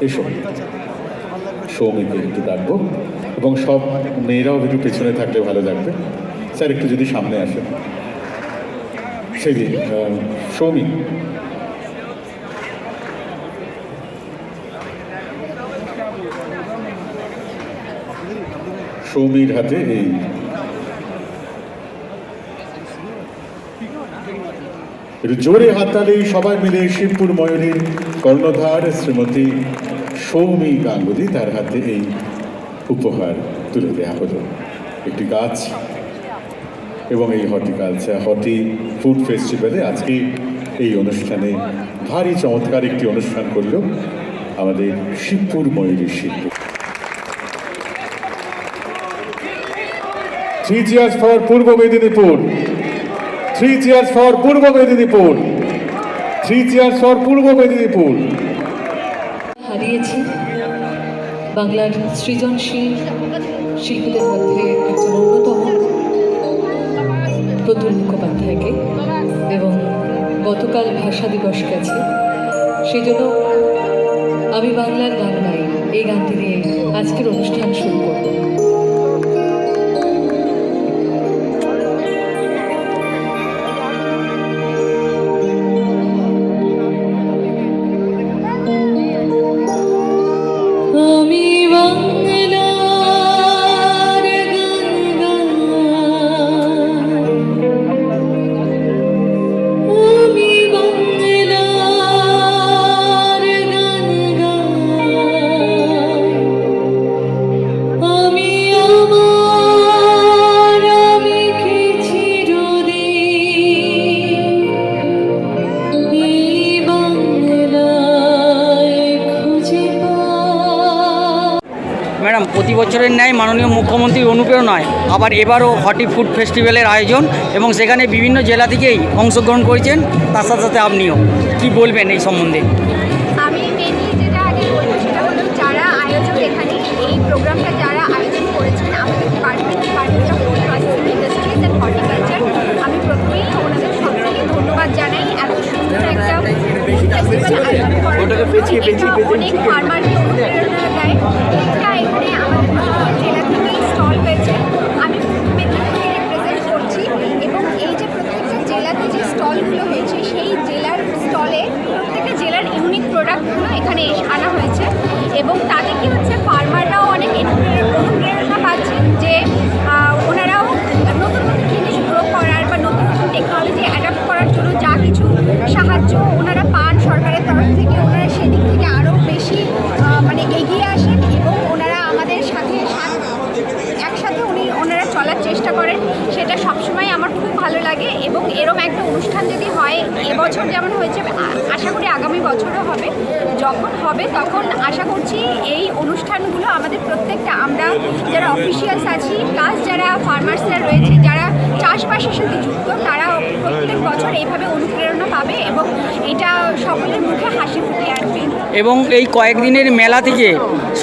এসো, সৌমিকে একটু ডাকবো এবং সব মেয়েরাও একটু পেছনে থাকলে ভালো লাগবে। স্যার একটু যদি সামনে আসেন। সেই সৌমিক, সৌমির হাতে এই জোরে হাততালি সবাই মিলে শিবপুর ময়ূরীর কর্ণধার শ্রীমতী সৌমি গাঙ্গুলি, তার হাতে এই উপহার তুলে দেওয়া হলো, একটি গাছ এবং এই হর্টি ফুড ফেস্টিভ্যালে আজকে এই অনুষ্ঠানে ভারী চমৎকার একটি অনুষ্ঠান করল আমাদের শিবপুর ময়ূরীর শিল্পী। 3 cheers for Purba Medinipur, 3 cheers for Purba Medinipur, 3 cheers for পূর্ব মেদিনীপুর। হারিয়েছি বাংলার সৃজনশীল শিল্পীদের মধ্যে একজন অন্যতম প্রতুল মুখোপাধ্যায়কে, এবং গতকাল ভাষা দিবস গেছে, সেজন্য আমি বাংলার গান গাই এই গানটি দিয়ে আজকের অনুষ্ঠান শুরু করব। ম্যাডাম, প্রতি বছরের ন্যায় মাননীয় মুখ্যমন্ত্রীর অনুপ্রেরণায় আবার এবারও হর্টি ফুড ফেস্টিভ্যালের আয়োজন, এবং সেখানে বিভিন্ন জেলা থেকেই অংশগ্রহণ করেছেন, তার সাথে সাথে আপনিও কি বলবেন এই সম্বন্ধে? আমি মেনলি যেটা আগে বলবো সেটা হলো, যারা আয়োজক এখানে এই প্রোগ্রামটা যারা আয়োজন করেছেন আমাদের department of processing industries and horticulture, আমি প্রথমেই ওনাদের সবথেকে ধন্যবাদ জানাই। এত সুন্দর একটা ফেস্টিভ্যাল আয়োজন করার জন্য, অনেক ফার্মারকে অনুপ্রেরণা দেয়। এটা এখানে আমাদের জেলা থেকেই স্টল হয়েছে, আমি মেদিনীপুরকে রিপ্রেজেন্ট করছি, এবং এই যে প্রত্যেকটা জেলাতে যে স্টলগুলো হয়েছে সেই জেলার স্টলে প্রত্যেকটা জেলার ইউনিক প্রোডাক্টগুলো এখানে আনা হয়েছে, এবং তাতে কি হচ্ছে, ফার্মাররাও অনেক অনুপ্রেরণা পাচ্ছেন যে ওনারাও নতুন নতুন জিনিস গ্রো করার বা নতুন নতুন টেকনোলজি অ্যাডাপ্ট করার জন্য যা কিছু সাহায্য ওনারা পান সরকারের তরফ থেকে, ওনারা সেদিক থেকে আরও বেশি মানে এগিয়ে আসেন, এবং ওনারা আমাদের সাথে একসাথে ওনারা চলার চেষ্টা করেন। সেটা সবসময় আমার খুব ভালো লাগে, এবং এরম একটা অনুষ্ঠান যদি হয়, এবছর যেমন হয়েছে, আশা করি আগামী বছরও হবে। যখন হবে তখন আশা করছি এই অনুষ্ঠানগুলো আমাদের প্রত্যেকটা, আমরা যারা অফিসিয়ালস আছি প্লাস যারা ফার্মার্সরা রয়েছে, যারা চাষবাসের সাথে যুক্ত, তারা প্রত্যেক বছর এইভাবে অনুপ্রেরণা পাবে, এবং এটা সকলের মুখে হাসি ফুটিয়ে আনবে। এবং এই কয়েকদিনের মেলা থেকে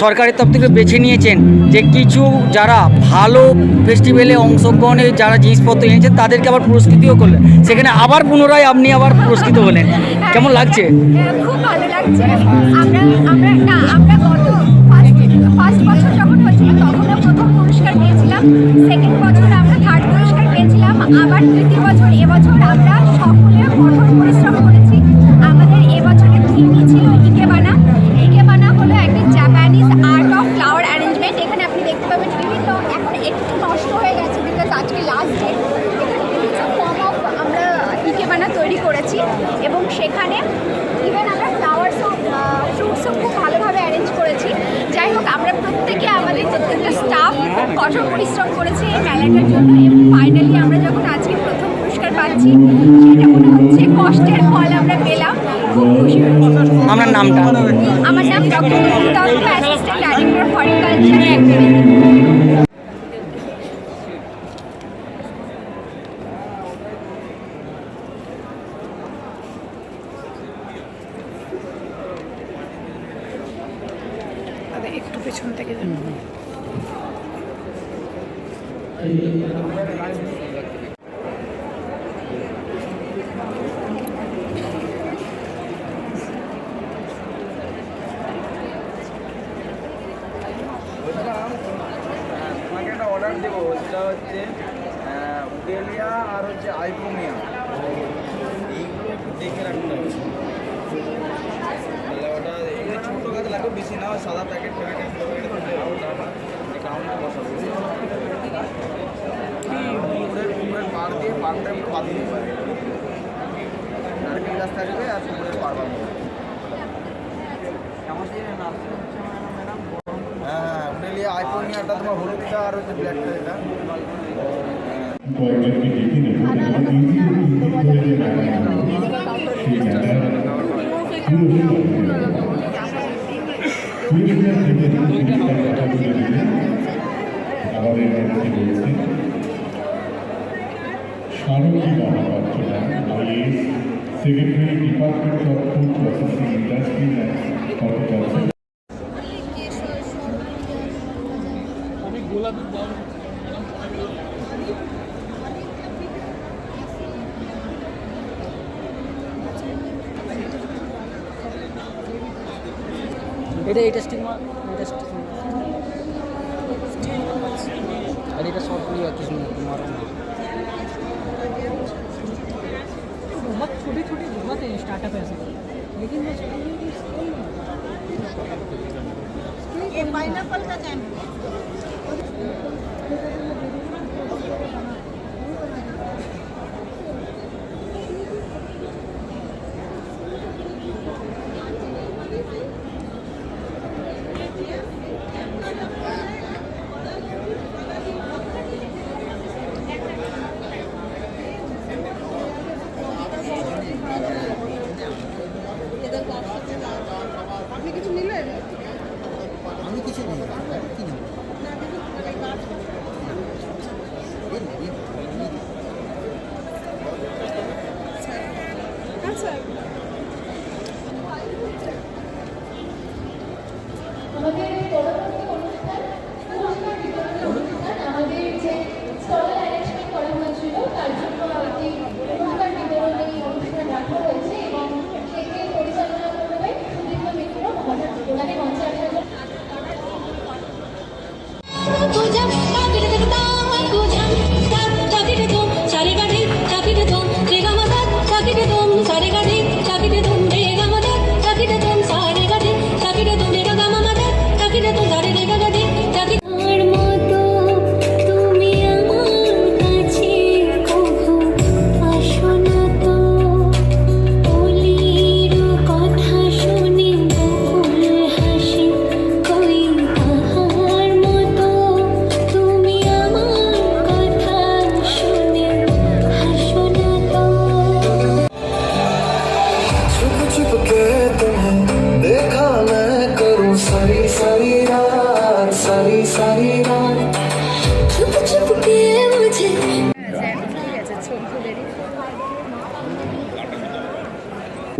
সরকারের তরফ থেকে বেছে নিয়েছেন যে কিছু যারা ভালো ফেস্টিভ্যালে অংশগ্রহণে যারা জিনিসপত্র এনেছেন তাদেরকে আবার পুরস্কৃতও করলেন, সেখানে আবার পুনরায় আপনি আবার পুরস্কৃত হলেন, কেমন লাগছে? খুব ভালো লাগছে। আমরা গত ফার্স্ট বছর যখন হয়েছিল তখনও প্রথম পুরস্কার পেয়েছিলাম, সেকেন্ড বছর আমরা থার্ড পুরস্কার পেয়েছিলাম, আবার তৃতীয় বছর, এবছর আমরা সকলে কঠোর পরিশ্রম করেছি। আমাদের এবছরের থিমই ছিল ইকেবানা। ইকেবানা হলো একটা Japanese art of flower arrangement. এখানে আপনি দেখতে পাবেন বিভিন্ন, এখন একটু নষ্ট হয়ে গেছে বিকজ আজকে লাস্ট ডে। এখানে বিভিন্ন ফর্ম অফ আমরা ইকেবানা তৈরি করেছি, এবং সেখানে ইভেন আমরা ফ্লাওয়ার্সও ফ্রুটসও খুব ভালোভাবে অ্যারেঞ্জ করেছি। যাই হোক, আমরা প্রত্যেকে আমাদের প্রত্যেকটা স্টাফ কঠোর পরিশ্রম করেছি এই মেলাটার জন্য, এবং ফাইনালি আমরা যখন আজকে প্রথম পুরস্কার পাচ্ছি সেটা মনে হচ্ছে কষ্টের ফল আমরা পেলাম। খুব খুশি হয়েছি। আমার নামটা? আমার নাম doctor Dutta, assistant director of horticulture. একটু পেছন থেকে দেবো সেটা হচ্ছে উডেলিয়া আর হচ্ছে আইকোমিয়া, এইগুলো একটু দেখে রাখতে হবে। তাহলে ওটা এমনি ছোটো গাছ লাগবে, বেশি না, ওই সাদা প্যাকেট গ্রাউন্ডে বসাবো। কুমড়ের পাড় দিয়ে পাড়টা একটু বাঁধিয়ে দিতে পারে, নারকেল গাছ থাকবে আর কুমড়ের পাড় বাঁধবে। হ্যাঁ, উডেলিয়া আইকোনিয়াটা তোমার হলুদটা আর হচ্ছে ব্ল্যাকটা এটা। কয়েকজনকে ডেকে নেব আমাদের মধ্যে রয়েছে Sharadi Mahapatra, IAS, secretary, department of food processing industry and horticulture. এটা স্টিক এটা স্টিক আর এটা শর্ট লিया কিছু না তোমার बहुत छोटे छोटे बहुत है स्टार्टअप ऐसे, लेकिन वो ये पाइनएप्पल का कैंप আপনি কিছু নিলেন? আমি কিছু নেই, আচ্ছা আমাদের পরবর্তী অনুষ্ঠান পুরস্কার বিতরণের অনুষ্ঠান আমাদের যে স্টল অ্যারেঞ্জমেন্ট করা হয়েছিল তার জন্য একটি পুরস্কার বিতরণের অনুষ্ঠান রাখা হয়েছে এবং সেটি পরিচালনা করবে সুদীপ্ত মিত্র মহাশয়। ওনাকে মঞ্চে আসার জন্য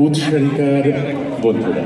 উৎসারিকার বন্ধুরা,